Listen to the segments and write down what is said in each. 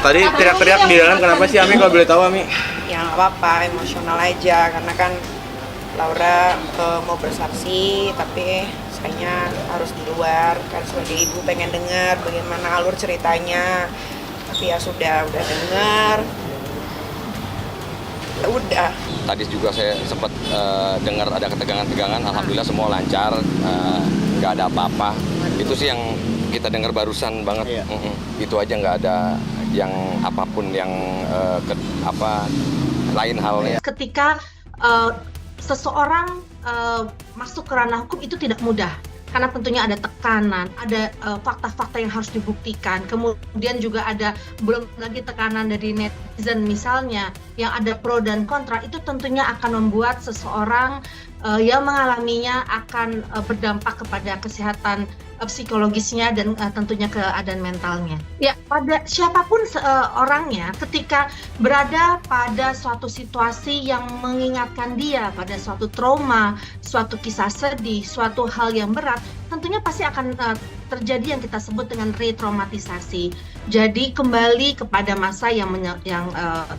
Tadi teriak-teriak di dalam kenapa sih Ami, kalau boleh tahu Ami? Ya nggak apa-apa, emosional aja karena kan Laura mau bersaksi tapi sayangnya harus di luar kan, sebagai ibu pengen dengar bagaimana alur ceritanya, tapi ya sudah dengar ya udah. Tadi juga saya sempat dengar ada ketegangan-tegangan, alhamdulillah semua lancar, nggak ada apa-apa. Itu sih yang kita dengar barusan banget. Itu aja, nggak ada yang apapun yang lain halnya. Ketika seseorang masuk ke ranah hukum itu tidak mudah, karena tentunya ada tekanan, ada fakta-fakta yang harus dibuktikan, kemudian juga ada belum lagi tekanan dari netizen misalnya, yang ada pro dan kontra, itu tentunya akan membuat seseorang yang mengalaminya akan berdampak kepada kesehatan psikologisnya dan tentunya keadaan mentalnya. Ya, pada siapapun orangnya ketika berada pada suatu situasi yang mengingatkan dia pada suatu trauma, suatu kisah sedih, suatu hal yang berat, tentunya pasti akan terjadi yang kita sebut dengan retraumatisasi. Jadi kembali kepada masa yang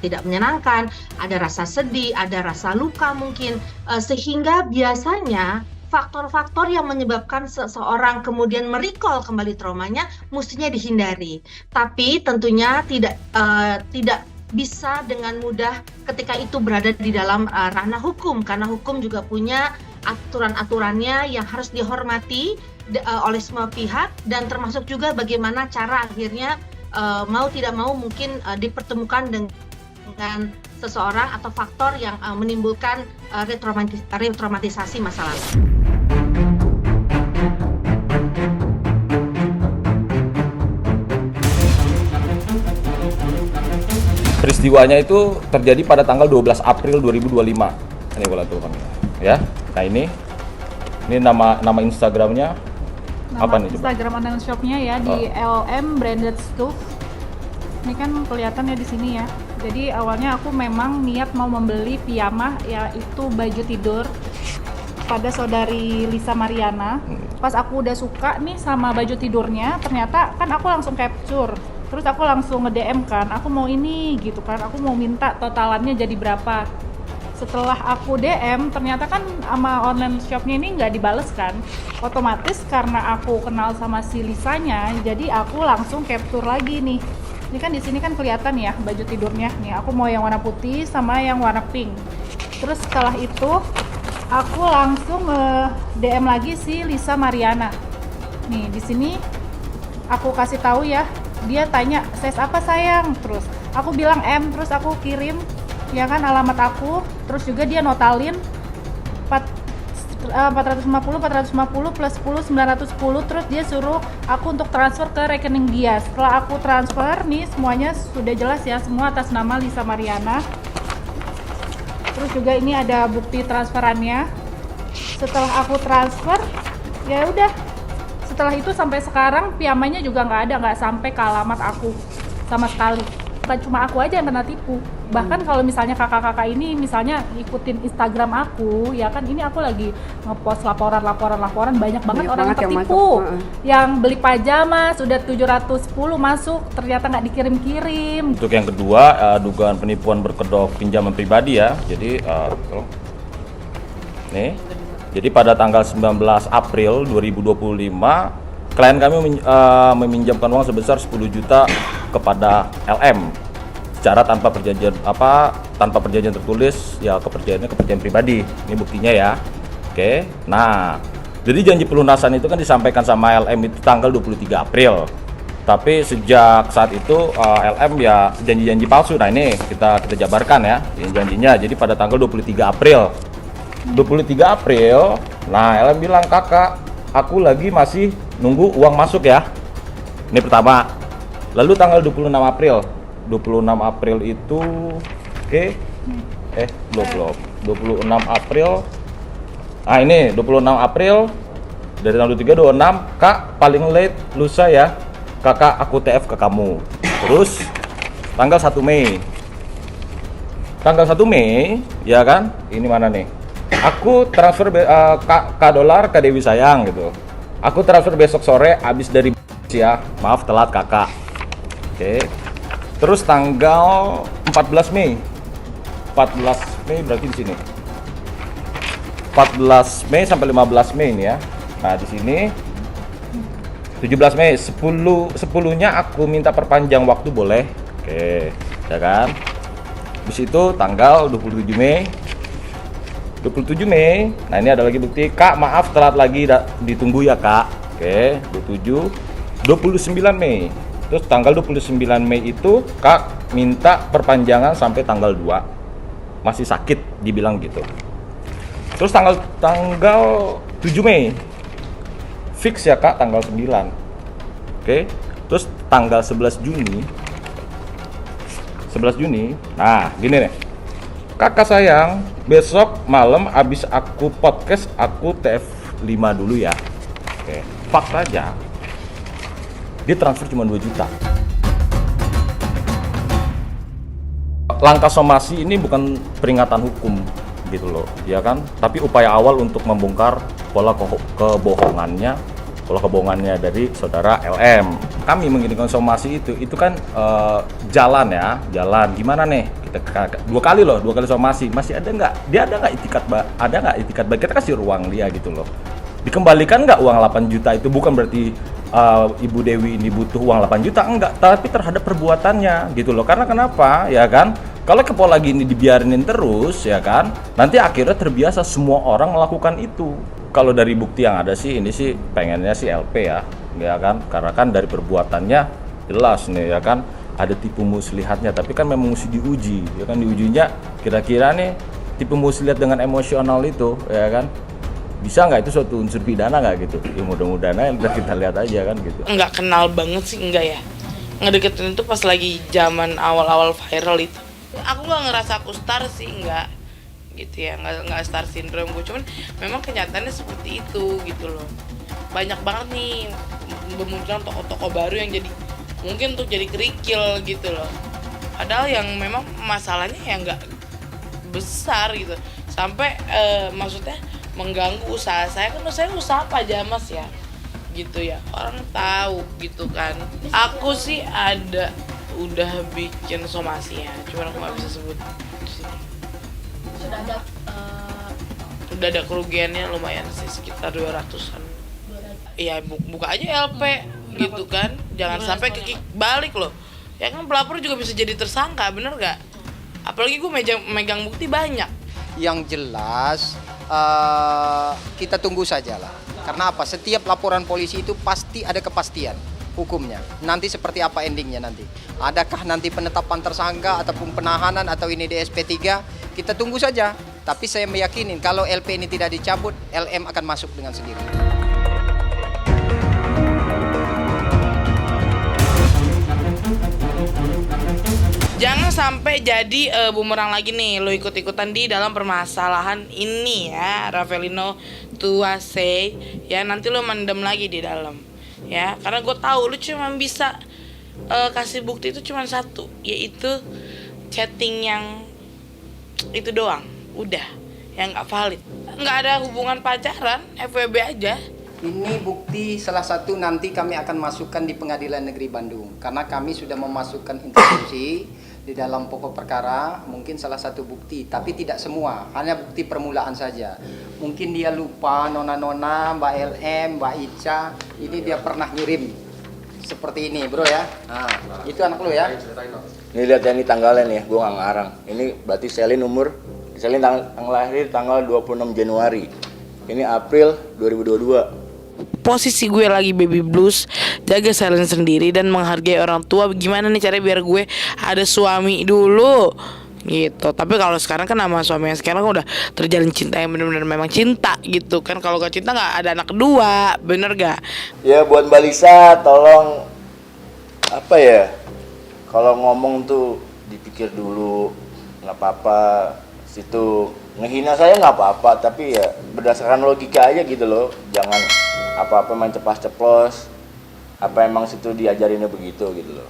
tidak menyenangkan, ada rasa sedih, ada rasa luka mungkin, sehingga biasanya faktor-faktor yang menyebabkan seseorang kemudian merecall kembali traumanya mestinya dihindari. Tapi tentunya tidak bisa dengan mudah ketika itu berada di dalam ranah hukum, karena hukum juga punya aturan-aturannya yang harus dihormati oleh semua pihak, dan termasuk juga bagaimana cara akhirnya mau tidak mau mungkin dipertemukan dengan seseorang atau faktor yang menimbulkan retraumatisasi masa lalu. Peristiwanya itu terjadi pada tanggal 12 April 2025. Ini boleh tuh kami. Ya. Nah ini nama Instagramnya apa nih? Instagram online shopnya ya di LM Branded Stuff. Ini kan kelihatan ya di sini ya. Jadi awalnya aku memang niat mau membeli piyamah, yaitu baju tidur pada saudari Lisa Mariana. Pas aku udah suka nih sama baju tidurnya, ternyata kan aku langsung capture. Terus aku langsung nge-DM kan, aku mau ini gitu kan, aku mau minta totalannya jadi berapa. Setelah aku DM, ternyata kan sama online shopnya ini nggak dibales kan. Otomatis karena aku kenal sama si Lisanya, jadi aku langsung capture lagi nih. Ini kan di sini kan kelihatan ya baju tidurnya. Nih aku mau yang warna putih sama yang warna pink. Terus setelah itu aku langsung DM lagi si Lisa Mariana. Nih di sini aku kasih tahu ya. Dia tanya, size apa sayang? Terus aku bilang M, terus aku kirim ya kan alamat aku, terus juga dia notalin 450 plus 10 910, terus dia suruh aku untuk transfer ke rekening dia. Setelah aku transfer nih semuanya sudah jelas ya, semua atas nama Lisa Mariana. Terus juga ini ada bukti transferannya. Setelah aku transfer, ya udah. Setelah itu sampai sekarang piyamanya juga nggak sampai ke alamat aku sama sekali. Bukan cuma aku aja yang kena tipu. Bahkan kalau misalnya kakak-kakak ini misalnya ikutin Instagram aku, ya kan ini aku lagi ngepost laporan banyak banget orang yang tertipu. Yang beli pajama sudah 710 masuk, ternyata nggak dikirim-kirim. Untuk yang kedua, dugaan penipuan berkedok pinjaman pribadi ya. Jadi nih. Jadi pada tanggal 19 April 2025, klien kami meminjamkan uang sebesar 10 juta kepada LM secara tanpa perjanjian tertulis, ya kepercayaan pribadi. Ini buktinya ya. Oke. Nah, jadi janji pelunasan itu kan disampaikan sama LM itu tanggal 23 April. Tapi sejak saat itu LM ya janji-janji palsu. Nah, ini kita jabarkan ya, ini janjinya. Jadi pada tanggal 23 April, nah LM bilang, kakak, aku lagi masih nunggu uang masuk ya. Ini pertama. Lalu tanggal 26 April itu, belum. 26 April. Nah ini 26 April dari tanggal 23 26, kak paling late lusa ya. Kakak aku TF ke kamu. Terus tanggal 1 Mei. Tanggal 1 Mei, ya kan? Ini mana nih? Aku transfer $, ke Dewi sayang gitu. Aku transfer besok sore abis dari ya. Maaf telat kakak. Oke. Terus tanggal 14 Mei. 14 Mei berarti di sini. 14 Mei sampai 15 Mei ini ya. Nah, di sini 17 Mei 10-nya aku minta perpanjang waktu boleh. Oke, ya kan? Habis itu tanggal 27 Mei. 27 Mei. Nah, ini ada lagi bukti. Kak, maaf telat lagi, ditunggu ya, Kak. Oke, 27. 29 Mei. Terus tanggal 29 Mei itu Kak minta perpanjangan sampai tanggal 2. Masih sakit dibilang gitu. Terus tanggal 7 Mei. Fix ya Kak tanggal 9. Oke. Terus tanggal 11 Juni. 11 Juni. Nah, gini nih. Kakak sayang, besok malam abis aku podcast aku TF5 dulu ya. Oke. Fakta aja. Dia transfer cuma 2 juta. Langkah somasi ini bukan peringatan hukum gitu loh, ya kan? Tapi upaya awal untuk membongkar pola kebohongannya dari saudara LM. Kami mengirimkan somasi itu kan jalan gimana nih? Kita 2 kali somasi, masih ada nggak? Dia ada nggak itikat baik? Kita kasih ruang dia gitu loh. Dikembalikan nggak uang 8 juta itu? Bukan berarti Ibu Dewi ini butuh uang 8 juta, enggak, tapi terhadap perbuatannya gitu loh. Karena kenapa? Ya kan? Kalau pola gini dibiarinin terus, ya kan? Nanti akhirnya terbiasa semua orang melakukan itu. Kalau dari bukti yang ada sih, ini sih pengennya sih LP ya kan? Karena kan dari perbuatannya jelas nih, ya kan? Ada tipu muslihatnya, tapi kan memang mesti diuji, ya kan? Diujinya kira-kira nih tipu muslihat dengan emosional itu, ya kan? Bisa nggak itu suatu unsur pidana nggak gitu? Ya mudah-mudahan aja kita lihat aja kan gitu. Nggak kenal banget sih, enggak ya. Ngedeketin itu pas lagi zaman awal-awal viral itu. Aku nggak ngerasa aku star sih, enggak gitu ya, nggak star syndrome gue, cuman memang kenyataannya seperti itu gitu loh. Banyak banget nih bermunculan tokoh-tokoh baru yang jadi mungkin untuk jadi kerikil gitu loh. Padahal yang memang masalahnya ya nggak besar gitu, sampai maksudnya mengganggu usaha saya kan. Saya usaha pajama ya gitu ya, orang tahu gitu kan. Aku sih udah bikin somasi ya, cuman aku nggak bisa sebut di sini. Udah ada kerugiannya lumayan sih, sekitar 200-an. Iya, buka aja LP gitu kan, jangan sampai balik loh. Ya kan pelapor juga bisa jadi tersangka, bener gak? Apalagi gue megang bukti banyak. Yang jelas kita tunggu saja lah. Karena apa? Setiap laporan polisi itu pasti ada kepastian hukumnya. Nanti seperti apa endingnya nanti? Adakah nanti penetapan tersangka ataupun penahanan atau ini di SP3? Kita tunggu saja. Tapi saya meyakini kalau LP ini tidak dicabut, LM akan masuk dengan sendiri. Jangan sampai jadi bumerang lagi nih, lo ikut-ikutan di dalam permasalahan ini ya, Ravelino Tuase ya, nanti lo mendem lagi di dalam ya, karena gue tahu lo cuma bisa kasih bukti itu cuma satu, yaitu chatting yang itu doang, udah, yang nggak valid, nggak ada hubungan pacaran, FWB aja. Ini bukti salah satu nanti kami akan masukkan di Pengadilan Negeri Bandung, karena kami sudah memasukkan instruksi di dalam pokok perkara, mungkin salah satu bukti, tapi tidak semua, hanya bukti permulaan saja. Mungkin dia lupa, nona-nona, Mbak LM, Mbak Ica, ini dia pernah ngirim seperti ini bro ya. Nah, itu anak lu ya. Ini lihat ya, ini tanggalnya nih, gue nggak ngarang. Ini berarti Selin tanggal lahir tanggal 26 Januari. Ini April 2022. Posisi gue lagi baby blues, jaga silent sendiri dan menghargai orang tua. Gimana nih caranya biar gue ada suami dulu gitu. Tapi kalau sekarang kan sama suami yang sekarang udah terjalin cinta yang benar-benar memang cinta gitu kan. Kalau gak cinta gak ada anak kedua, bener gak? Ya buat Mbak Lisa, tolong apa ya, kalau ngomong tuh dipikir dulu, nggak apa-apa. Situ ngehina saya nggak apa-apa, tapi ya berdasarkan logika aja gitu loh. Jangan apa-apa main ceplas-ceplos, apa emang situ diajarinnya begitu gitu loh.